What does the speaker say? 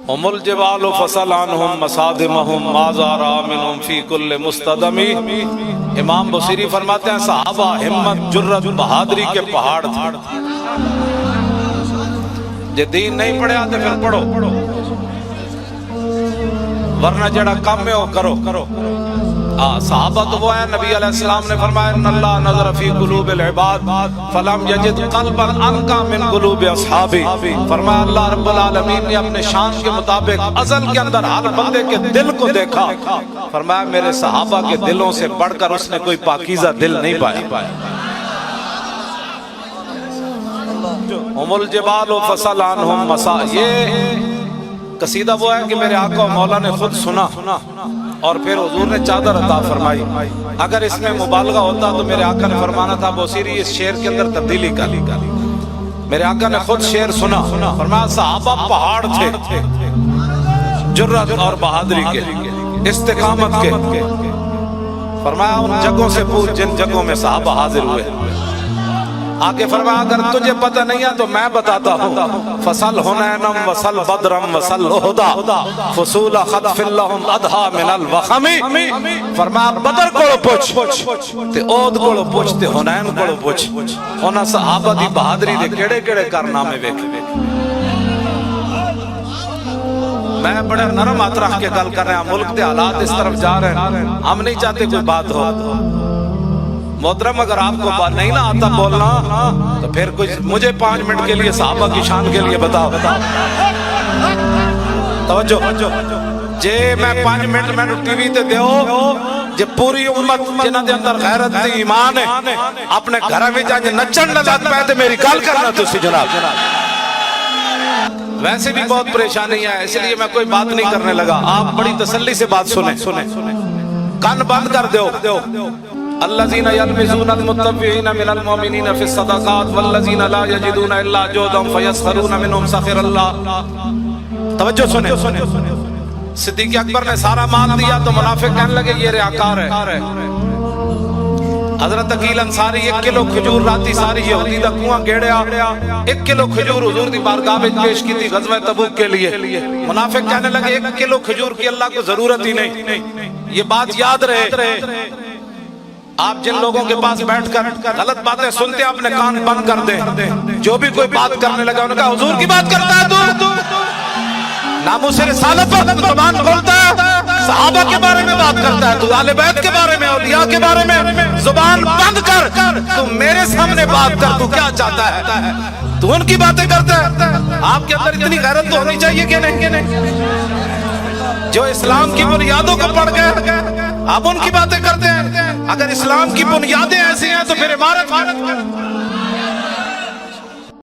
هم الجبال فسل عنهم مصادمهم ما زار منهم في كل مستدم۔ امام بصیری فرماتے ہیں صحابہ ہمت جرت بہادری کے پہاڑ تھے، جے دین نہیں پڑھے آتے پھر پڑھو، ورنہ جڑا کام میں ہو کرو۔ صحابہ تو وہ ہیں، نبی علیہ السلام نے فرمایا ان اللہ نظر فی قلوب العباد فلم یجد قلبا انقا من قلوب اصحابی۔ فرمایا اللہ رب العالمین نے اپنے شان کے مطابق ازل کے اندر ہر بندے کے دل کو دیکھا، فرمایا میرے صحابہ کے دلوں سے بڑھ کر اس نے کوئی پاکیزہ دل نہیں پایا۔ ہم الجبال فصل عنہم مسا، یہ قصیدہ وہ ہے کہ میرے آقا مولا نے خود سنا اور پھر حضور نے چادر عطا فرمائی۔ اگر اس میں مبالغہ ہوتا تو میرے آقا نے فرمانا تھا بوسیری اس شعر کے اندر تبدیلی کر۔ میرے آقا نے خود شعر سنا، فرمایا صحابہ پہاڑ تھے جرت اور بہادری کے، استقامت کے۔ فرمایا ان جگہوں سے پوچھ جن جگہوں میں صحابہ حاضر ہوئے۔ آگے فرمایا اگر تجھے پتہ نہیں ہے تو میں بتاتا ہوں، فصل حنینم وصل بدرم وصل احدا فصول خطف اللہم ادھا من الوخم۔ فرمایا بدر کوڑو پوچھ تے اود کوڑو پوچھ تے حنین کوڑو پوچھ، ہونا صحابہ دی بہادری دے کیڑے کیڑے کارنامے ویکھے۔ میں بڑے نرم ہاتھ رکھ کے گل کر رہے ہیں، ملک دے حالات اس طرف جا رہے ہیں، ہم نہیں چاہتے کوئی بات ہو۔ محترم اگر آپ کو بات نہیں نہ آتا بولنا تو پھر کچھ مجھے 5 منٹ کے لیے صحابہ کی شان کے لیے بتاؤ۔ توجہ جے میں 5 منٹ میں ٹی وی تے دیو جے پوری امت جنہ دے اندر غیرت تے ایمان ہے اپنے گھر میں جا کے نچن نہ لگ پائے تے میری گل کرنا تسی جناب۔ ویسے بھی بہت پریشانی ہے، اس لیے میں کوئی بات نہیں کرنے لگا، آپ بڑی تسلی سے بات سنیں، کان بند کر دیو۔ الذين يلمزون المتطوعين من المؤمنين في الصدقات والذين لا يجدون الا جهدهم فيسخرون منهم سخر الله۔ توجہ سنیں، صدیق اکبر نے سارا مال دیا تو منافق کہنے لگے یہ ریاکار ہے۔ حضرت عقیل انصاری 1 کلو کھجور راتی ساری یہودی دا کنواں گیڑیا، 1 کلو کھجور حضور دی بارگاہ میں پیش کی تھی غزوہ تبوک کے لیے۔ منافق کہنے لگے 1 کلو کھجور کی اللہ کو ضرورت ہی نہیں۔ یہ بات یاد رہے، آپ جن لوگوں کے پاس بیٹھ کر غلط باتیں سنتے ہیں اپنے کان بند کر دیں۔ جو بھی کوئی بات کرنے لگا انہوں نے کہا حضور کی بات کرتا ہے تو ناموس رسالت پر زبان کھولتا ہے، صحابہ کے بارے میں بات کرتا ہے، تو اہل بیت کے بارے میں اولیاء کے بارے میں زبان بند کر، تو میرے سامنے بات کر، تو کیا چاہتا ہے؟ تو ان کی باتیں کرتا ہے۔ آپ کے اندر اتنی غیرت تو ہونی چاہیے کہ نہیں؟ جو اسلام کی بنیادوں کو پڑھ گئے آپ ان کی باتیں کرتے ہیں۔ اگر اسلام کی بنیادیں ایسی ہیں تو پھر عمارت